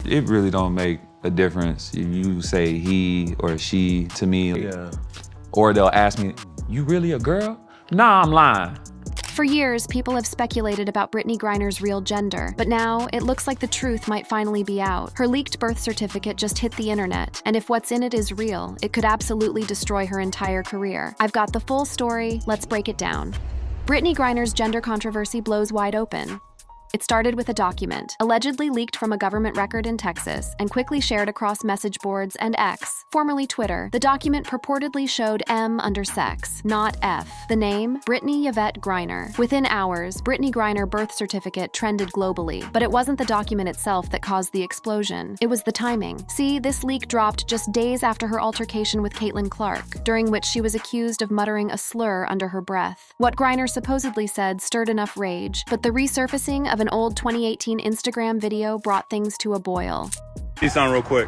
It really don't make a difference if you say he or she to me. Yeah. Or they'll ask me, "You really a girl?" Nah, I'm lying. For years, people have speculated about Brittany Griner's real gender, but now it looks like the truth might finally be out. Her leaked birth certificate just hit the internet, and if what's in it is real, it could absolutely destroy her entire career. I've got the full story, let's break it down. Brittany Griner's gender controversy blows wide open. It started with a document, allegedly leaked from a government record in Texas, and quickly shared across message boards and X, formerly Twitter. The document purportedly showed M under sex, not F. The name, Brittany Yvette Griner. Within hours, Brittany Griner birth certificate trended globally, but it wasn't the document itself that caused the explosion. It was the timing. See, this leak dropped just days after her altercation with Caitlin Clark, during which she was accused of muttering a slur under her breath. What Griner supposedly said stirred enough rage, but the resurfacing of an old 2018 Instagram video brought things to a boil. He's on real quick.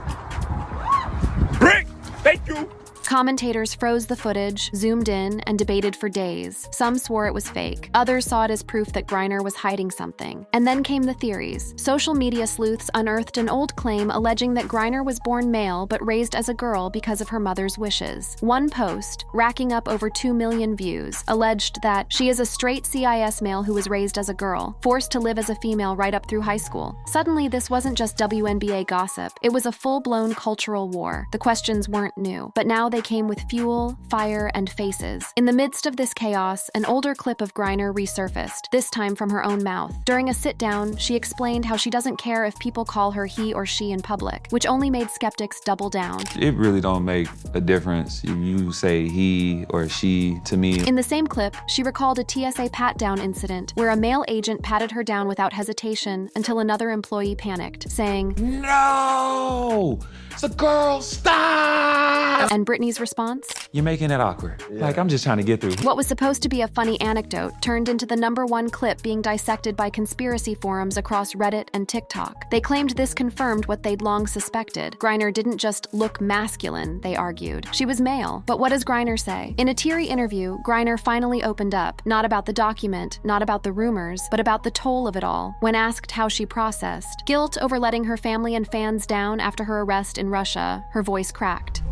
Brick! Thank you! Commentators froze the footage, zoomed in, and debated for days. Some swore it was fake. Others saw it as proof that Griner was hiding something. And then came the theories. Social media sleuths unearthed an old claim alleging that Griner was born male but raised as a girl because of her mother's wishes. One post, racking up over 2 million views, alleged that she is a straight CIS male who was raised as a girl, forced to live as a female right up through high school. Suddenly, this wasn't just WNBA gossip. It was a full-blown cultural war. The questions weren't new, but now they came with fuel, fire, and faces. In the midst of this chaos, an older clip of Griner resurfaced, this time from her own mouth. During a sit-down, she explained how she doesn't care if people call her he or she in public, which only made skeptics double down. It really don't make a difference if you say he or she to me. In the same clip, she recalled a TSA pat-down incident where a male agent patted her down without hesitation until another employee panicked, saying, "No! It's a girl, stop!" And Brittany's response? "You're making it awkward. Like, I'm just trying to get through." What was supposed to be a funny anecdote turned into the #1 clip being dissected by conspiracy forums across Reddit and TikTok. They claimed this confirmed what they'd long suspected. Griner didn't just look masculine, they argued. She was male. But what does Griner say? In a teary interview, Griner finally opened up, not about the document, not about the rumors, but about the toll of it all. When asked how she processed guilt over letting her family and fans down after her arrest in Russia, her voice cracked.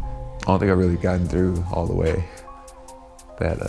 I don't think I've really gotten through all the way that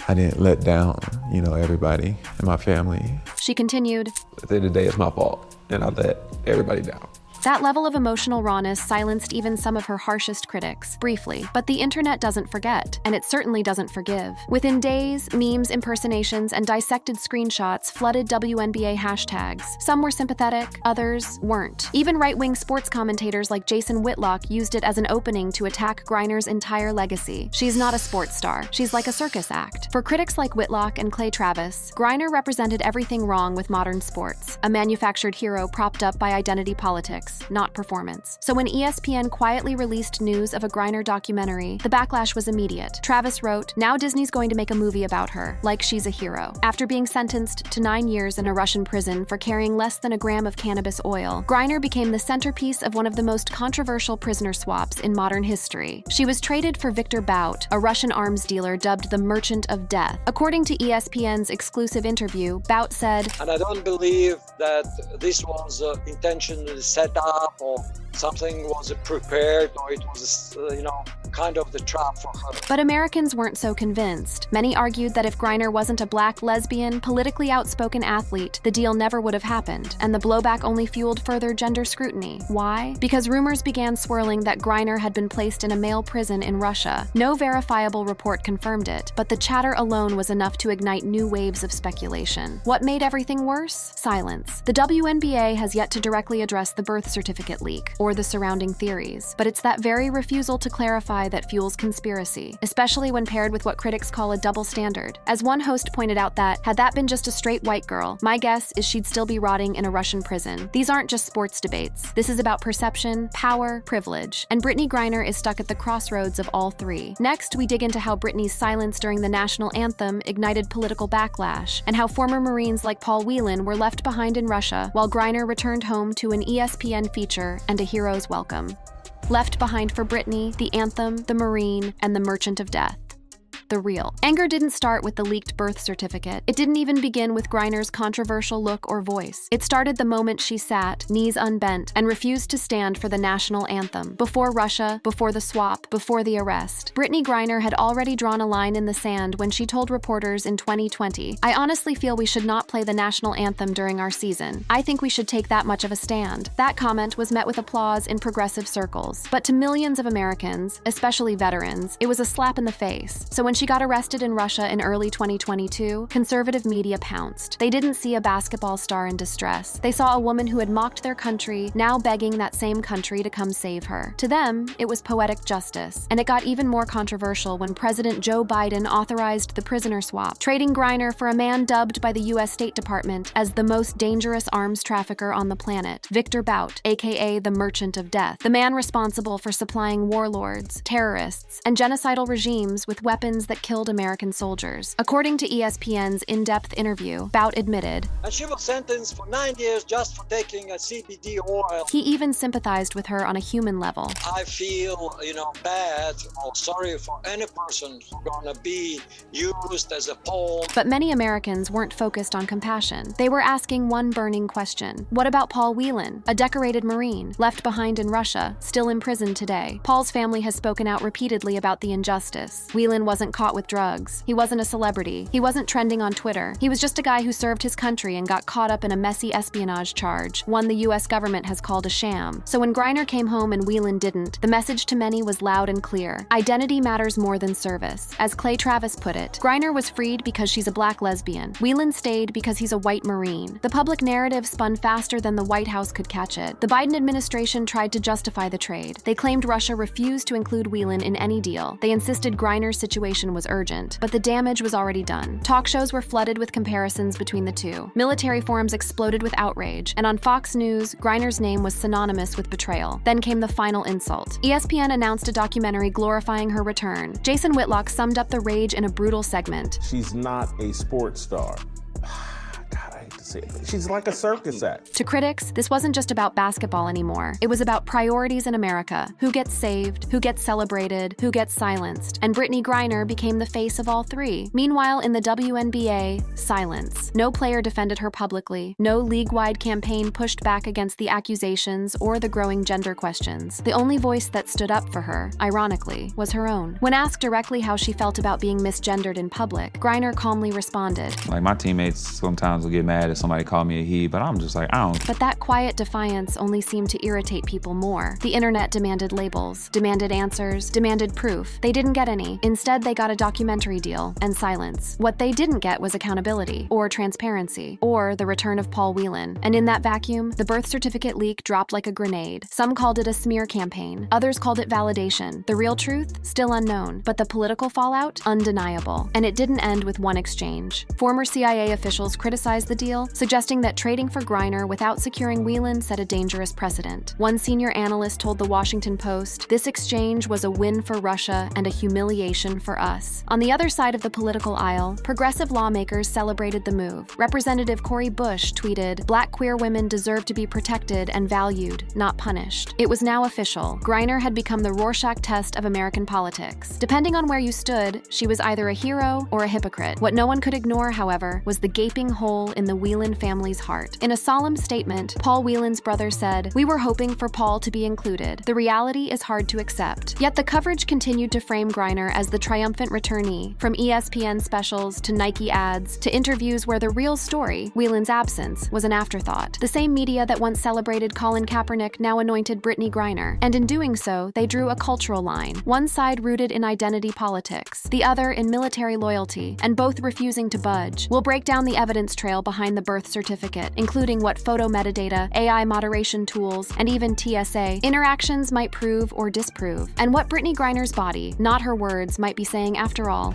I didn't let down, everybody in my family. She continued, At the end of the day, it's my fault, and I let everybody down. That level of emotional rawness silenced even some of her harshest critics, briefly. But the internet doesn't forget, and it certainly doesn't forgive. Within days, memes, impersonations, and dissected screenshots flooded WNBA hashtags. Some were sympathetic, others weren't. Even right-wing sports commentators like Jason Whitlock used it as an opening to attack Griner's entire legacy. She's not a sports star. She's like a circus act. For critics like Whitlock and Clay Travis, Griner represented everything wrong with modern sports. A manufactured hero propped up by identity politics, not performance. So when ESPN quietly released news of a Griner documentary, the backlash was immediate. Travis wrote, "Now Disney's going to make a movie about her, like she's a hero." After being sentenced to 9 years in a Russian prison for carrying less than a gram of cannabis oil, Griner became the centerpiece of one of the most controversial prisoner swaps in modern history. She was traded for Victor Bout, a Russian arms dealer dubbed the Merchant of Death. According to ESPN's exclusive interview, Bout said, "And I don't believe that this was intentionally set up or something was prepared, or it was, kind of the trap for her." But Americans weren't so convinced. Many argued that if Griner wasn't a black, lesbian, politically outspoken athlete, the deal never would have happened, and the blowback only fueled further gender scrutiny. Why? Because rumors began swirling that Griner had been placed in a male prison in Russia. No verifiable report confirmed it, but the chatter alone was enough to ignite new waves of speculation. What made everything worse? Silence. The WNBA has yet to directly address the birth certificate leak, or the surrounding theories, but it's that very refusal to clarify that fuels conspiracy, especially when paired with what critics call a double standard. As one host pointed out that, had that been just a straight white girl, my guess is she'd still be rotting in a Russian prison. These aren't just sports debates. This is about perception, power, privilege, and Brittany Griner is stuck at the crossroads of all three. Next, we dig into how Brittany's silence during the national anthem ignited political backlash, and how former Marines like Paul Whelan were left behind in Russia while Griner returned home to an ESPN feature and a hero's welcome. Left behind for Brittany, the anthem, the Marine, and the Merchant of Death. the real. Anger didn't start with the leaked birth certificate. It didn't even begin with Griner's controversial look or voice. It started the moment she sat, knees unbent, and refused to stand for the national anthem. Before Russia, before the swap, before the arrest. Brittany Griner had already drawn a line in the sand when she told reporters in 2020, "I honestly feel we should not play the national anthem during our season. I think we should take that much of a stand." That comment was met with applause in progressive circles. But to millions of Americans, especially veterans, it was a slap in the face. So when she got arrested in Russia in early 2022, conservative media pounced. They didn't see a basketball star in distress. They saw a woman who had mocked their country, now begging that same country to come save her. To them, it was poetic justice. And it got even more controversial when President Joe Biden authorized the prisoner swap, trading Griner for a man dubbed by the U.S. State Department as the most dangerous arms trafficker on the planet, Victor Bout, aka the Merchant of Death, the man responsible for supplying warlords, terrorists, and genocidal regimes with weapons that killed American soldiers. According to ESPN's in-depth interview, Bout admitted, And she was sentenced for 9 years just for taking a CBD oil. he even sympathized with her on a human level. I feel, bad or sorry for any person who's gonna be used as a pawn. But many Americans weren't focused on compassion. They were asking one burning question. What about Paul Whelan, a decorated Marine, left behind in Russia, still imprisoned today? Paul's family has spoken out repeatedly about the injustice. Whelan wasn't caught with drugs. He wasn't a celebrity. He wasn't trending on Twitter. He was just a guy who served his country and got caught up in a messy espionage charge, one the U.S. government has called a sham. So when Griner came home and Whelan didn't, the message to many was loud and clear. Identity matters more than service. As Clay Travis put it, Griner was freed because she's a black lesbian. Whelan stayed because he's a white Marine. The public narrative spun faster than the White House could catch it. The Biden administration tried to justify the trade. They claimed Russia refused to include Whelan in any deal. They insisted Griner's situation was urgent, but the damage was already done. Talk shows were flooded with comparisons between the two. Military forums exploded with outrage, and on Fox News, Griner's name was synonymous with betrayal. Then came the final insult. ESPN announced a documentary glorifying her return. Jason Whitlock summed up the rage in a brutal segment. She's not a sports star. God, I hate to say it, but she's like a circus act. To critics, this wasn't just about basketball anymore. It was about priorities in America. Who gets saved, who gets celebrated, who gets silenced. And Brittany Griner became the face of all three. Meanwhile, in the WNBA, silence. No player defended her publicly. No league-wide campaign pushed back against the accusations or the growing gender questions. The only voice that stood up for her, ironically, was her own. When asked directly how she felt about being misgendered in public, Griner calmly responded, Like, my teammates sometimes will get mad if somebody call me a he, but I'm just like, I don't. But that quiet defiance only seemed to irritate people more. The internet demanded labels, demanded answers, demanded proof. They didn't get any. Instead, they got a documentary deal and silence. What they didn't get was accountability, or transparency, or the return of Paul Whelan. And in that vacuum, the birth certificate leak dropped like a grenade. Some called it a smear campaign. Others called it validation. The real truth? Still unknown. But the political fallout? Undeniable. And it didn't end with one exchange. Former CIA officials criticized the deal, suggesting that trading for Griner without securing Whelan set a dangerous precedent. One senior analyst told the Washington Post, "This exchange was a win for Russia and a humiliation for us." On the other side of the political aisle, progressive lawmakers celebrated the move. Representative Cori Bush tweeted, "Black queer women deserve to be protected and valued, not punished." It was now official. Griner had become the Rorschach test of American politics. Depending on where you stood, she was either a hero or a hypocrite. What no one could ignore, however, was the gaping hole in the Whelan family's heart. In a solemn statement, Paul Whelan's brother said, "We were hoping for Paul to be included. The reality is hard to accept." Yet the coverage continued to frame Griner as the triumphant returnee, from ESPN specials to Nike ads to interviews where the real story, Whelan's absence, was an afterthought. The same media that once celebrated Colin Kaepernick now anointed Brittany Griner. And in doing so, they drew a cultural line. One side rooted in identity politics, the other in military loyalty, and both refusing to budge. We'll break down the evidence trail behind the birth certificate, including what photo metadata, AI moderation tools, and even TSA interactions might prove or disprove, and what Brittany Griner's body, not her words, might be saying after all.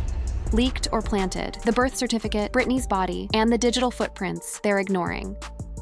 Leaked or planted, the birth certificate, Brittany's body, and the digital footprints they're ignoring.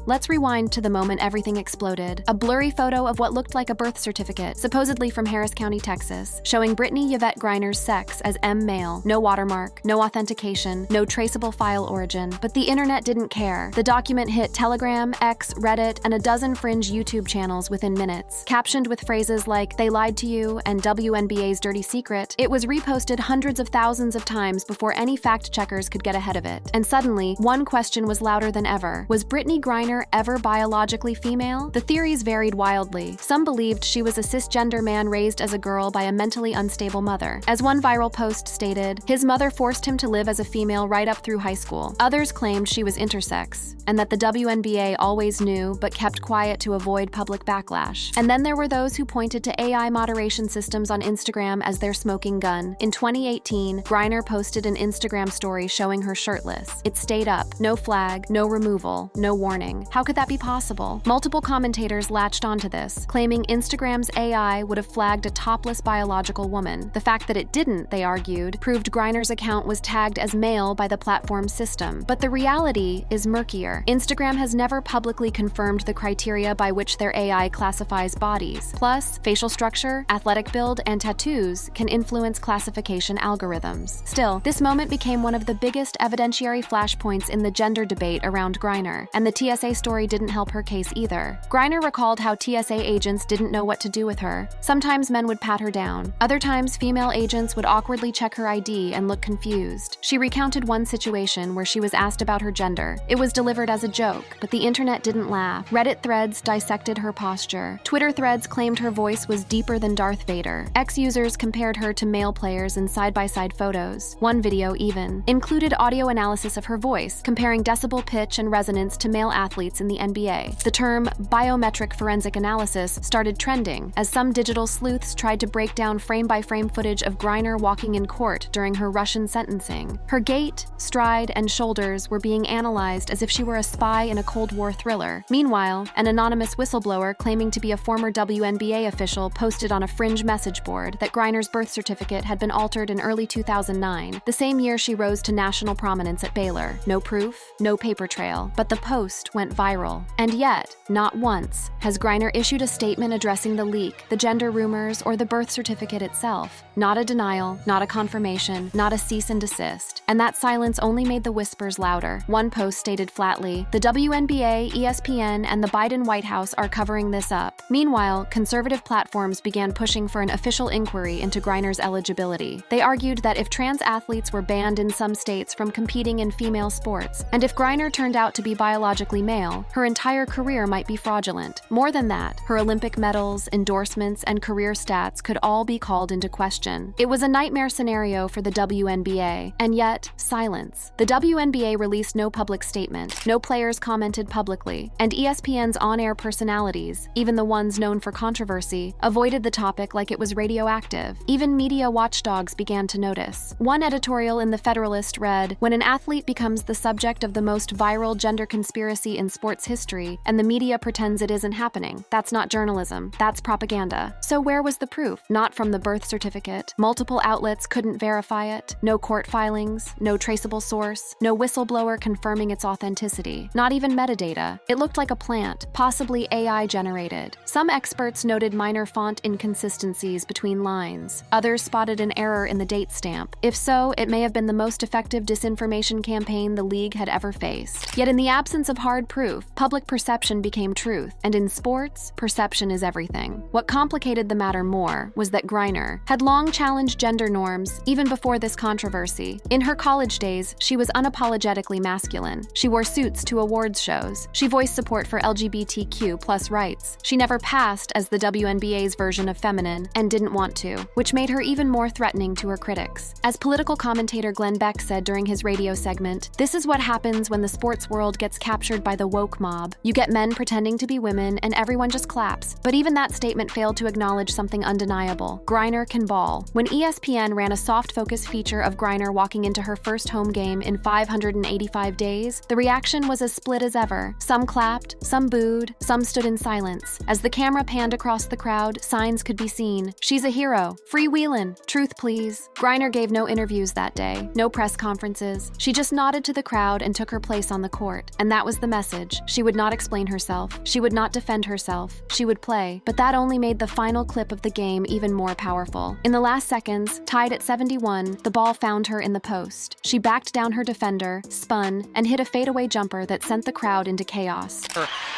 Let's rewind to the moment everything exploded. A blurry photo of what looked like a birth certificate, supposedly from Harris County, Texas, showing Brittany Yvette Griner's sex as M male. No watermark, no authentication, no traceable file origin. But the internet didn't care. The document hit Telegram, X, Reddit, and a dozen fringe YouTube channels within minutes. Captioned with phrases like, "They lied to you," and "WNBA's dirty secret," it was reposted hundreds of thousands of times before any fact-checkers could get ahead of it. And suddenly, one question was louder than ever. Was Brittany Griner ever biologically female? The theories varied wildly. Some believed she was a cisgender man raised as a girl by a mentally unstable mother. As one viral post stated, his mother forced him to live as a female right up through high school. Others claimed she was intersex, and that the WNBA always knew but kept quiet to avoid public backlash. And then there were those who pointed to AI moderation systems on Instagram as their smoking gun. In 2018, Griner posted an Instagram story showing her shirtless. It stayed up. No flag, no removal, no warning. How could that be possible? Multiple commentators latched onto this, claiming Instagram's AI would have flagged a topless biological woman. The fact that it didn't, they argued, proved Griner's account was tagged as male by the platform's system. But the reality is murkier. Instagram has never publicly confirmed the criteria by which their AI classifies bodies. Plus, facial structure, athletic build, and tattoos can influence classification algorithms. Still, this moment became one of the biggest evidentiary flashpoints in the gender debate around Griner, and the TSA story didn't help her case either. Griner recalled how TSA agents didn't know what to do with her. Sometimes men would pat her down. Other times, female agents would awkwardly check her ID and look confused. She recounted one situation where she was asked about her gender. It was delivered as a joke, but the internet didn't laugh. Reddit threads dissected her posture. Twitter threads claimed her voice was deeper than Darth Vader. X users compared her to male players in side-by-side photos. One video even included audio analysis of her voice, comparing decibel pitch and resonance to male athletes in the NBA. The term biometric forensic analysis started trending as some digital sleuths tried to break down frame-by-frame footage of Griner walking in court during her Russian sentencing. Her gait, stride, and shoulders were being analyzed as if she were a spy in a Cold War thriller. Meanwhile, an anonymous whistleblower claiming to be a former WNBA official posted on a fringe message board that Griner's birth certificate had been altered in early 2009, the same year she rose to national prominence at Baylor. No proof, no paper trail, but the post went viral. And yet, not once has Griner issued a statement addressing the leak, the gender rumors, or the birth certificate itself. Not a denial, not a confirmation, not a cease and desist. And that silence only made the whispers louder. One post stated flatly, "The WNBA, ESPN, and the Biden White House are covering this up." Meanwhile, conservative platforms began pushing for an official inquiry into Griner's eligibility. They argued that if trans athletes were banned in some states from competing in female sports, and if Griner turned out to be biologically male, her entire career might be fraudulent. More than that, her Olympic medals, endorsements, and career stats could all be called into question. It was a nightmare scenario for the WNBA, and yet, silence. The WNBA released no public statement, no players commented publicly, and ESPN's on-air personalities, even the ones known for controversy, avoided the topic like it was radioactive. Even media watchdogs began to notice. One editorial in The Federalist read, "When an athlete becomes the subject of the most viral gender conspiracy in sports history, and the media pretends it isn't happening, that's not journalism, that's propaganda." So where was the proof? Not from the birth certificate. Multiple outlets couldn't verify it. No court filings, no traceable source, no whistleblower confirming its authenticity. Not even metadata. It looked like a plant, possibly AI generated. Some experts noted minor font inconsistencies between lines. Others spotted an error in the date stamp. If so, it may have been the most effective disinformation campaign the league had ever faced. Yet in the absence of hard proof, public perception became truth, and in sports, perception is everything. What complicated the matter more was that Griner had long challenged gender norms even before this controversy. In her college days, she was unapologetically masculine. She wore suits to awards shows. She voiced support for LGBTQ+ rights. She never passed as the WNBA's version of feminine and didn't want to, which made her even more threatening to her critics. As political commentator Glenn Beck said during his radio segment, "This is what happens when the sports world gets captured by the woke mob. You get men pretending to be women and everyone just claps." But even that statement failed to acknowledge something undeniable. Griner can ball. When ESPN ran a soft focus feature of Griner walking into into her first home game in 585 days, the reaction was as split as ever. Some clapped, some booed, some stood in silence. As the camera panned across the crowd, signs could be seen. "She's a hero. Freewheelin'. Truth, please." Griner gave no interviews that day, no press conferences. She just nodded to the crowd and took her place on the court. And that was the message. She would not explain herself. She would not defend herself. She would play. But that only made the final clip of the game even more powerful. In the last seconds, tied at 71, the ball found her in the post. She backed down her defender, spun, and hit a fadeaway jumper that sent the crowd into chaos.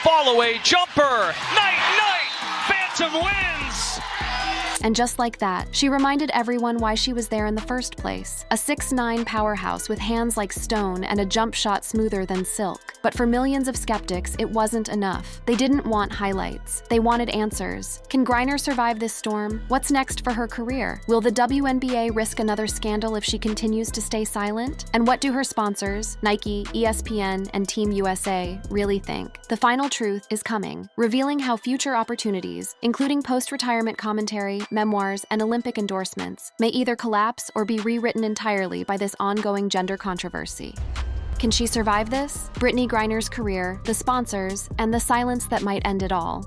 Fall away jumper! Night! Phantom wins! And just like that, she reminded everyone why she was there in the first place. A 6'9" powerhouse with hands like stone and a jump shot smoother than silk. But for millions of skeptics, it wasn't enough. They didn't want highlights. They wanted answers. Can Griner survive this storm? What's next for her career? Will the WNBA risk another scandal if she continues to stay silent? And what do her sponsors, Nike, ESPN, and Team USA, really think? The final truth is coming, revealing how future opportunities, including post-retirement commentary, memoirs, and Olympic endorsements, may either collapse or be rewritten entirely by this ongoing gender controversy. Can she survive this? Brittany Griner's career, the sponsors, and the silence that might end it all.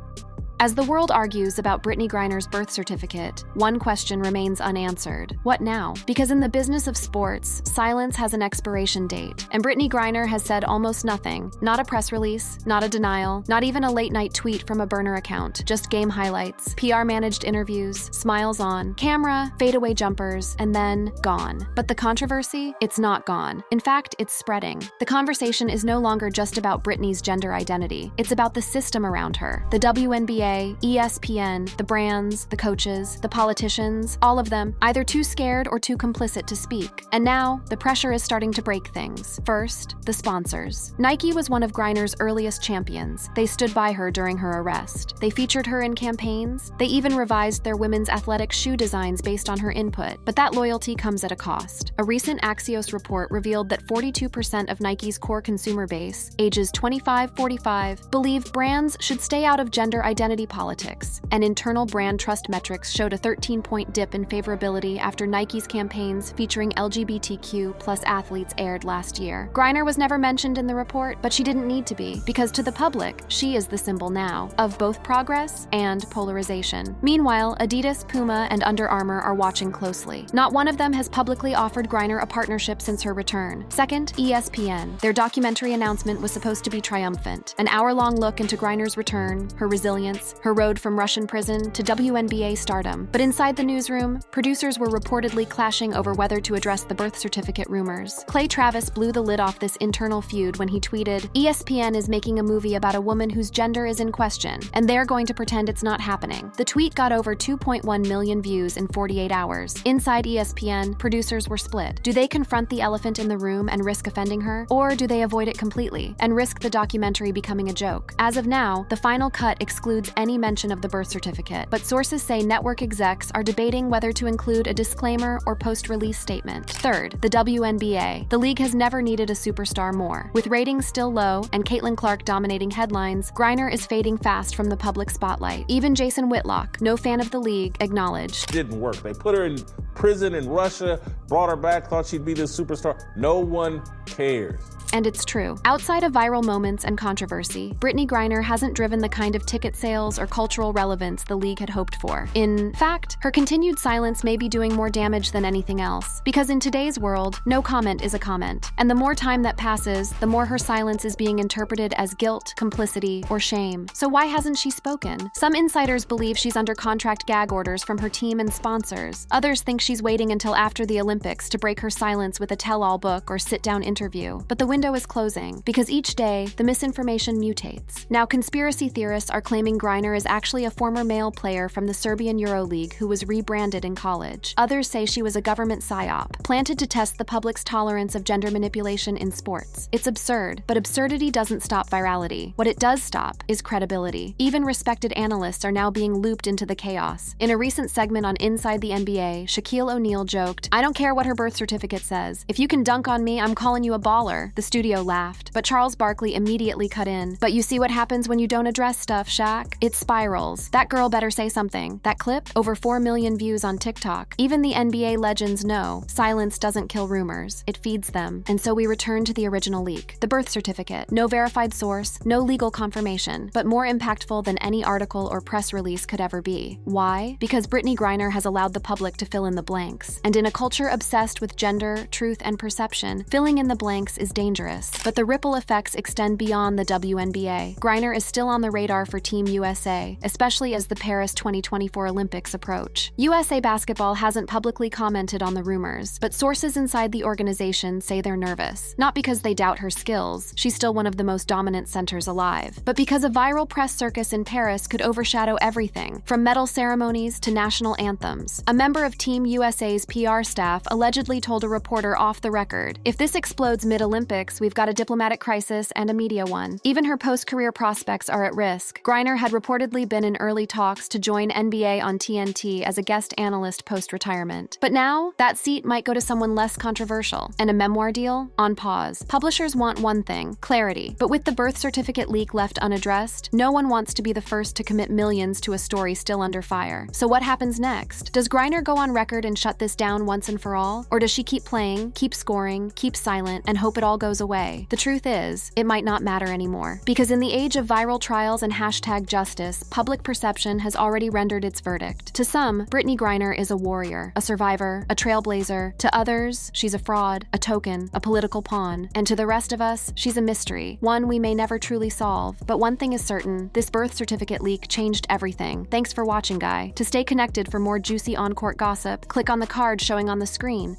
As the world argues about Brittany Griner's birth certificate, one question remains unanswered. What now? Because in the business of sports, silence has an expiration date, and Brittany Griner has said almost nothing. Not a press release, not a denial, not even a late-night tweet from a burner account, just game highlights, PR-managed interviews, smiles on, camera, fadeaway jumpers, and then gone. But the controversy? It's not gone. In fact, it's spreading. The conversation is no longer just about Brittany's gender identity. It's about the system around her. The WNBA, ESPN, the brands, the coaches, the politicians, all of them, either too scared or too complicit to speak. And now, the pressure is starting to break things. First, the sponsors. Nike was one of Griner's earliest champions. They stood by her during her arrest. They featured her in campaigns. They even revised their women's athletic shoe designs based on her input. But that loyalty comes at a cost. A recent Axios report revealed that 42% of Nike's core consumer base, ages 25-45, believe brands should stay out of gender identity politics, and internal brand trust metrics showed a 13-point dip in favorability after Nike's campaigns featuring LGBTQ+ athletes aired last year. Griner was never mentioned in the report, but she didn't need to be, because to the public, she is the symbol now of both progress and polarization. Meanwhile, Adidas, Puma, and Under Armour are watching closely. Not one of them has publicly offered Griner a partnership since her return. Second, ESPN. Their documentary announcement was supposed to be triumphant, an hour-long look into Griner's return, her resilience, her road from Russian prison to WNBA stardom. But inside the newsroom, producers were reportedly clashing over whether to address the birth certificate rumors. Clay Travis blew the lid off this internal feud when he tweeted, "ESPN is making a movie about a woman whose gender is in question, and they're going to pretend it's not happening." The tweet got over 2.1 million views in 48 hours. Inside ESPN, producers were split. Do they confront the elephant in the room and risk offending her? Or do they avoid it completely and risk the documentary becoming a joke? As of now, the final cut excludes any mention of the birth certificate, but sources say network execs are debating whether to include a disclaimer or post-release statement. Third, the WNBA. The league has never needed a superstar more. With ratings still low and Caitlin Clark dominating headlines, Griner is fading fast from the public spotlight. Even Jason Whitlock, no fan of the league, acknowledged. Didn't work. They put her in prison in Russia, brought her back, thought she'd be the superstar. No one cares. And it's true. Outside of viral moments and controversy, Brittany Griner hasn't driven the kind of ticket sales or cultural relevance the league had hoped for. In fact, her continued silence may be doing more damage than anything else. Because in today's world, no comment is a comment. And the more time that passes, the more her silence is being interpreted as guilt, complicity, or shame. So why hasn't she spoken? Some insiders believe she's under contract gag orders from her team and sponsors. Others think she's waiting until after the Olympics to break her silence with a tell-all book or sit-down interview. But the window is closing, because each day, the misinformation mutates. Now, conspiracy theorists are claiming Griner is actually a former male player from the Serbian EuroLeague who was rebranded in college. Others say she was a government psyop, planted to test the public's tolerance of gender manipulation in sports. It's absurd, but absurdity doesn't stop virality. What it does stop is credibility. Even respected analysts are now being looped into the chaos. In a recent segment on Inside the NBA, Shaquille O'Neal joked, "I don't care what her birth certificate says. If you can dunk on me, I'm calling you a baller." The studio laughed, but Charles Barkley immediately cut in. "But you see what happens when you don't address stuff, Shaq? It spirals. That girl better say something. That clip? Over 4 million views on TikTok. Even the NBA legends know silence doesn't kill rumors. It feeds them. And so we return to the original leak. The birth certificate. No verified source, no legal confirmation, but more impactful than any article or press release could ever be. Why? Because Brittany Griner has allowed the public to fill in the blanks. And in a culture obsessed with gender, truth, and perception, filling in the blanks is dangerous. But the ripple effects extend beyond the WNBA. Griner is still on the radar for Team USA, especially as the Paris 2024 Olympics approach. USA Basketball hasn't publicly commented on the rumors, but sources inside the organization say they're nervous. Not because they doubt her skills, she's still one of the most dominant centers alive, but because a viral press circus in Paris could overshadow everything, from medal ceremonies to national anthems. A member of Team USA's PR staff allegedly told a reporter off the record, "If this explodes mid-Olympics, we've got a diplomatic crisis and a media one." Even her post-career prospects are at risk. Griner had reportedly been in early talks to join NBA on TNT as a guest analyst post-retirement. But now, that seat might go to someone less controversial, and a memoir deal? On pause. Publishers want one thing, clarity. But with the birth certificate leak left unaddressed, no one wants to be the first to commit millions to a story still under fire. So what happens next? Does Griner go on record and shut this down once and for all? Or does she keep playing, keep scoring, keep silent, and hope it all goes away? The truth is, it might not matter anymore. Because in the age of viral trials and hashtag justice, public perception has already rendered its verdict. To some, Brittany Griner is a warrior, a survivor, a trailblazer. To others, she's a fraud, a token, a political pawn. And to the rest of us, she's a mystery, one we may never truly solve. But one thing is certain, this birth certificate leak changed everything. Thanks for watching, guy. To stay connected for more juicy on-court gossip, click on the card showing on the screen.